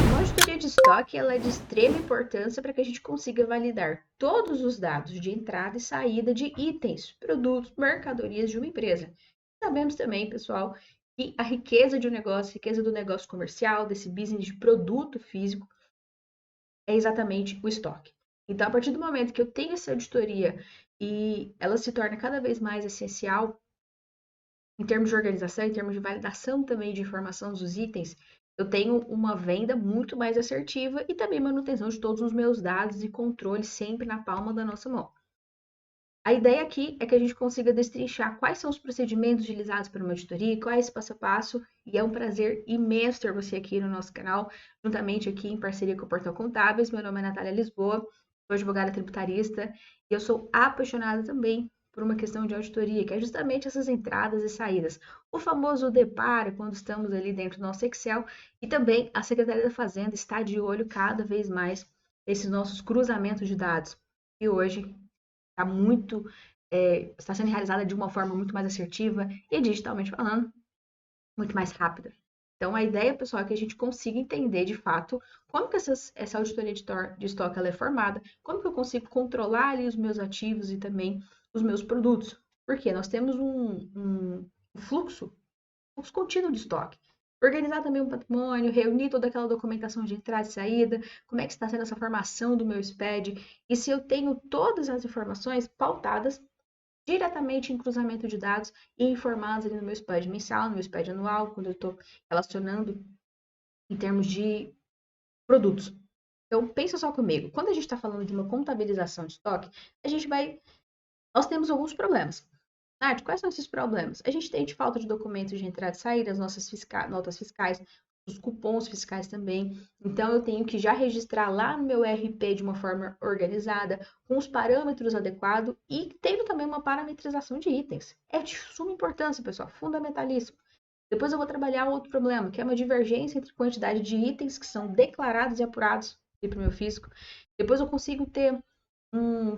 Uma auditoria de estoque ela é de extrema importância para que a gente consiga validar todos os dados de entrada e saída de itens, produtos, mercadorias de uma empresa. Sabemos também, pessoal, que a riqueza de um negócio, a riqueza do negócio comercial, desse business de produto físico, é exatamente o estoque. Então, a partir do momento que eu tenho essa auditoria e ela se torna cada vez mais essencial em termos de organização, em termos de validação também de informação dos itens, eu tenho uma venda muito mais assertiva e também manutenção de todos os meus dados e controle sempre na palma da nossa mão. A ideia aqui é que a gente consiga destrinchar quais são os procedimentos utilizados para uma auditoria, qual é esse passo a passo, e é um prazer imenso ter você aqui no nosso canal, juntamente aqui em parceria com o Portal Contábeis. Meu nome é Natália Lisboa, sou advogada tributarista e eu sou apaixonada também por uma questão de auditoria, que é justamente essas entradas e saídas. O famoso deparo, quando estamos ali dentro do nosso Excel, e também a Secretaria da Fazenda está de olho cada vez mais nesses nossos cruzamentos de dados. E hoje está muito, está sendo realizada de uma forma muito mais assertiva e digitalmente falando, muito mais rápida. Então, a ideia, pessoal, é que a gente consiga entender de fato como que essa auditoria de estoque ela é formada, como que eu consigo controlar ali os meus ativos e também os meus produtos. Porque nós temos um fluxo contínuo de estoque. Organizar também um patrimônio, reunir toda aquela documentação de entrada e saída, como é que está sendo essa formação do meu SPED, e se eu tenho todas as informações pautadas diretamente em cruzamento de dados e informadas ali no meu SPED mensal, no meu SPED anual, quando eu estou relacionando em termos de produtos. Então, pensa só comigo, quando a gente está falando de uma contabilização de estoque, nós temos alguns problemas. Nath, quais são esses problemas? A gente tem de falta de documentos de entrada e saída, as nossas notas fiscais, os cupons fiscais também. Então, eu tenho que já registrar lá no meu RP de uma forma organizada, com os parâmetros adequados e tendo também uma parametrização de itens. É de suma importância, pessoal, fundamentalíssimo. Depois eu vou trabalhar outro problema, que é uma divergência entre quantidade de itens que são declarados e apurados para o meu fisco. Depois eu consigo ter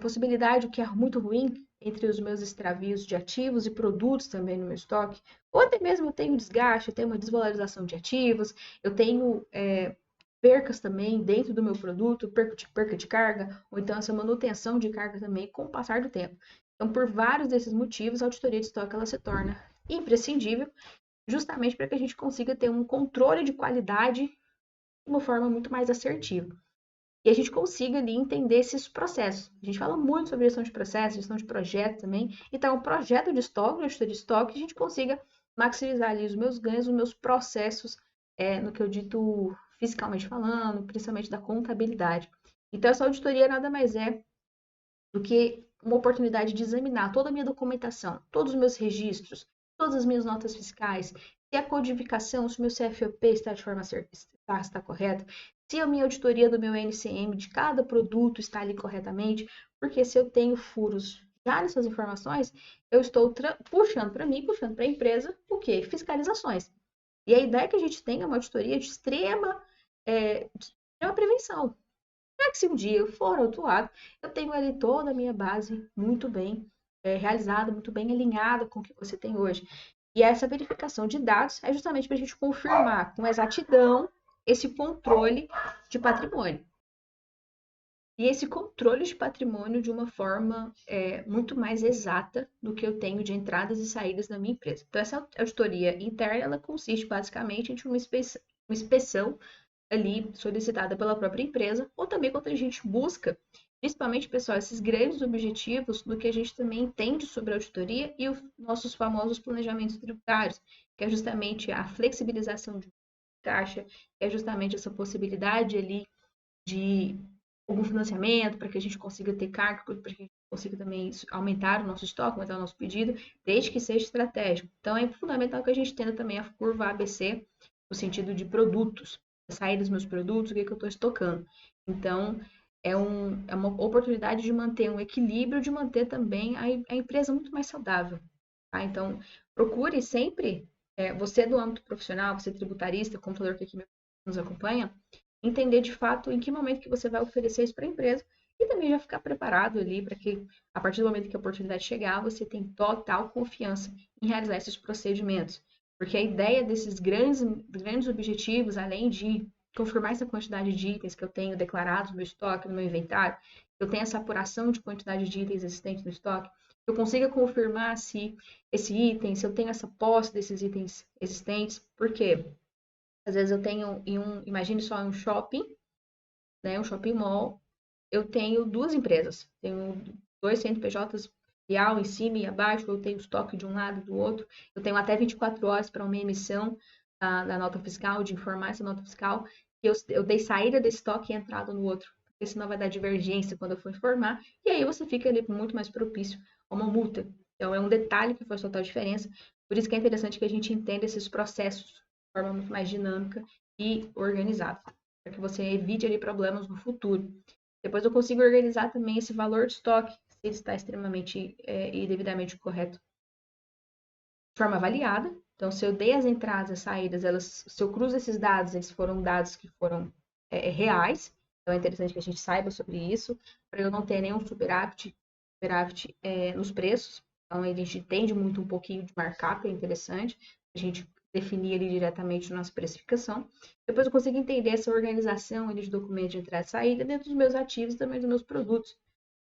possibilidade, o que é muito ruim, entre os meus extravios de ativos e produtos também no meu estoque, ou até mesmo eu tenho desgaste, eu tenho uma desvalorização de ativos, eu tenho percas também dentro do meu produto, perca de carga, ou então essa manutenção de carga também com o passar do tempo. Então, por vários desses motivos, a auditoria de estoque ela se torna imprescindível, justamente para que a gente consiga ter um controle de qualidade de uma forma muito mais assertiva e a gente consiga ali entender esses processos. A gente fala muito sobre gestão de processos, gestão de projeto também. Então, o projeto de estoque, gestão de estoque, a gente consiga maximizar ali os meus ganhos, os meus processos, no que eu dito fiscalmente falando, principalmente da contabilidade. Então, essa auditoria nada mais é do que uma oportunidade de examinar toda a minha documentação, todos os meus registros, todas as minhas notas fiscais, se a codificação, se o meu CFOP está de forma está correta, se a minha auditoria do meu NCM de cada produto está ali corretamente, porque se eu tenho furos já nessas informações, eu estou puxando para mim, puxando para a empresa, o quê? Fiscalizações. E a ideia é que a gente tenha uma auditoria de extrema prevenção. Para que se um dia eu for autuado, eu tenho ali toda a minha base muito bem realizada, muito bem alinhada com o que você tem hoje. E essa verificação de dados é justamente para a gente confirmar com exatidão esse controle de patrimônio. E esse controle de patrimônio de uma forma muito mais exata do que eu tenho de entradas e saídas na minha empresa. Então, essa auditoria interna, ela consiste basicamente em uma inspeção ali solicitada pela própria empresa, ou também quando a gente busca, principalmente, pessoal, esses grandes objetivos do que a gente também entende sobre a auditoria e os nossos famosos planejamentos tributários, que é justamente a flexibilização de caixa, que é justamente essa possibilidade ali de algum financiamento para que a gente consiga ter carga, para que a gente consiga também aumentar o nosso estoque, aumentar o nosso pedido, desde que seja estratégico. Então, é fundamental que a gente tenha também a curva ABC, no sentido de produtos, sair dos meus produtos, o que, é que eu estou estocando. Então, é uma oportunidade de manter um equilíbrio, de manter também a empresa muito mais saudável. Tá? Então, procure sempre, você do âmbito profissional, você tributarista, contador que aqui nos acompanha, entender de fato em que momento que você vai oferecer isso para a empresa e também já ficar preparado ali para que, a partir do momento que a oportunidade chegar, você tem total confiança em realizar esses procedimentos. Porque a ideia desses grandes objetivos, além de confirmar essa quantidade de itens que eu tenho declarados no meu estoque, no meu inventário, eu tenho essa apuração de quantidade de itens existentes no estoque, eu consiga confirmar se esse item, se eu tenho essa posse desses itens existentes, porque às vezes eu tenho imagine só um shopping, né, um shopping mall, eu tenho duas empresas, tenho dois CNPJs real em cima e abaixo, eu tenho estoque de um lado e do outro, eu tenho até 24 horas para uma emissão da nota fiscal, de informar essa nota fiscal, que eu dei saída desse estoque e entrada no outro, porque senão vai dar divergência quando eu for informar, e aí você fica ali muito mais propício a uma multa. Então é um detalhe que faz total diferença, por isso que é interessante que a gente entenda esses processos de forma muito mais dinâmica e organizada, para que você evite ali problemas no futuro. Depois eu consigo organizar também esse valor de estoque, se ele está extremamente e devidamente correto, de forma avaliada. Então, se eu dei as entradas e as saídas, se eu cruzo esses dados, eles foram dados que foram reais. Então, é interessante que a gente saiba sobre isso, para eu não ter nenhum superávit nos preços. Então, a gente entende muito um pouquinho de markup, é interessante. A gente definir ele diretamente na nossa precificação. Depois eu consigo entender essa organização de documentos de entrada e saída dentro dos meus ativos e também dos meus produtos.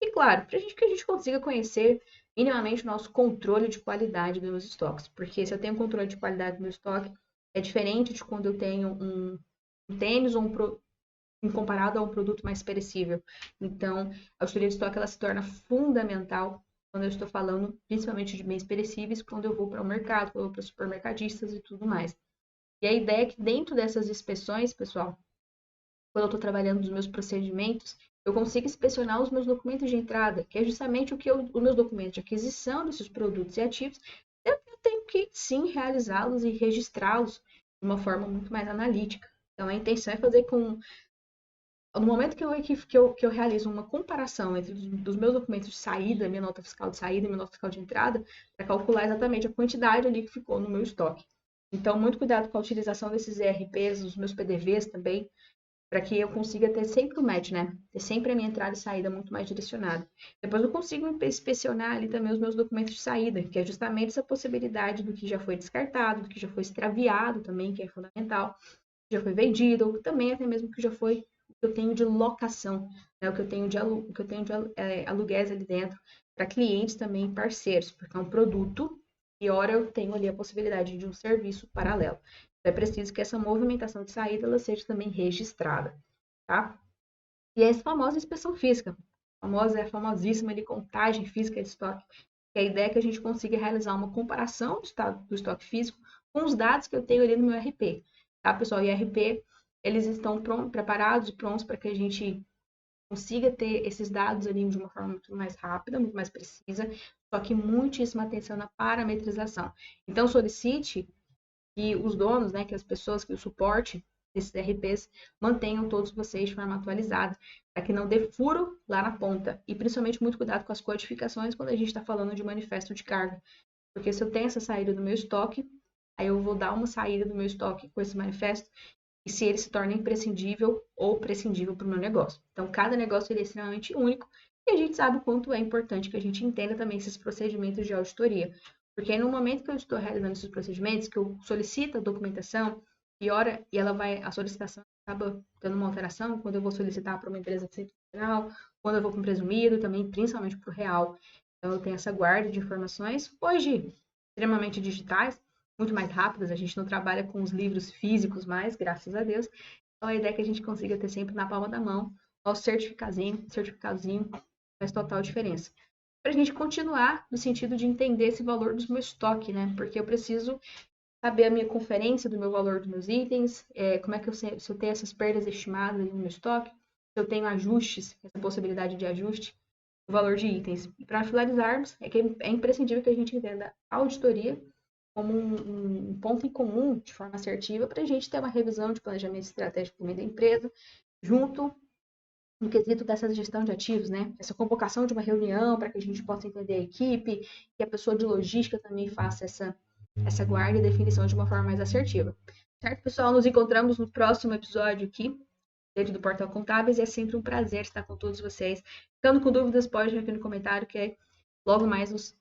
E claro, para que a gente consiga conhecer minimamente o nosso controle de qualidade dos meus estoques. Porque se eu tenho controle de qualidade do meu estoque, é diferente de quando eu tenho um tênis ou comparado a um produto mais perecível. Então, a auditoria de estoque ela se torna fundamental quando eu estou falando principalmente de bens perecíveis, quando eu vou para o mercado, quando eu vou para supermercadistas e tudo mais. E a ideia é que dentro dessas inspeções, pessoal, quando eu estou trabalhando nos meus procedimentos, eu consigo inspecionar os meus documentos de entrada, que é justamente os meus documentos de aquisição desses produtos e ativos, eu tenho que sim realizá-los e registrá-los de uma forma muito mais analítica. Então, a intenção é fazer no momento que eu realizo uma comparação entre os meus documentos de saída, minha nota fiscal de saída e minha nota fiscal de entrada, para calcular exatamente a quantidade ali que ficou no meu estoque. Então, muito cuidado com a utilização desses ERPs, os meus PDVs também, para que eu consiga ter sempre o match, né? Ter sempre a minha entrada e saída muito mais direcionada. Depois eu consigo inspecionar ali também os meus documentos de saída, que é justamente essa possibilidade do que já foi descartado, do que já foi extraviado também, que é fundamental, que já foi vendido, ou também até mesmo que já foi o que eu tenho de locação, né? O que eu tenho de aluguéis ali dentro, para clientes também parceiros, porque é um produto e ora eu tenho ali a possibilidade de um serviço paralelo. Então, é preciso que essa movimentação de saída ela seja também registrada, tá? E essa famosa inspeção física, a famosíssima ali, contagem física de estoque, que a ideia é que a gente consiga realizar uma comparação do estoque físico com os dados que eu tenho ali no meu RP, tá, pessoal? E RP, eles estão preparados e prontos para que a gente consiga ter esses dados ali de uma forma muito mais rápida, muito mais precisa, só que muitíssima atenção na parametrização. Então, solicite que os donos, né, que as pessoas, que o suporte desses RPs mantenham todos vocês de forma atualizada, para que não dê furo lá na ponta. E principalmente muito cuidado com as codificações quando a gente está falando de manifesto de carga. Porque se eu tenho essa saída do meu estoque, aí eu vou dar uma saída do meu estoque com esse manifesto, e se ele se torna imprescindível ou prescindível para o meu negócio. Então, cada negócio ele é extremamente único, e a gente sabe o quanto é importante que a gente entenda também esses procedimentos de auditoria. Porque no momento que eu estou realizando esses procedimentos, que eu solicito a documentação, a solicitação acaba dando uma alteração quando eu vou solicitar para uma empresa de centro nacional, quando eu vou para um presumido, também principalmente para o real. Então, eu tenho essa guarda de informações, hoje extremamente digitais, muito mais rápidas, a gente não trabalha com os livros físicos mais, graças a Deus. Então, a ideia é que a gente consiga ter sempre na palma da mão o certificadozinho faz total diferença. Para a gente continuar no sentido de entender esse valor do meu estoque, né? Porque eu preciso saber a minha conferência do meu valor dos meus itens, como é que se eu tenho essas perdas estimadas no meu estoque, se eu tenho ajustes, essa possibilidade de ajuste do valor de itens. E para finalizarmos, é imprescindível que a gente entenda a auditoria como um ponto em comum de forma assertiva para a gente ter uma revisão de planejamento estratégico também da empresa, junto no quesito dessa gestão de ativos, né? Essa convocação de uma reunião para que a gente possa entender a equipe, que a pessoa de logística também faça essa guarda e definição de uma forma mais assertiva. Certo, pessoal? Nos encontramos no próximo episódio aqui rede do Portal Contábeis e é sempre um prazer estar com todos vocês. Ficando com dúvidas, pode vir aqui no comentário que logo mais nos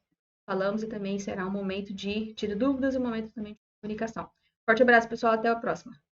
falamos e também será um momento de tira dúvidas e um momento também de comunicação. Forte abraço, pessoal. Até a próxima.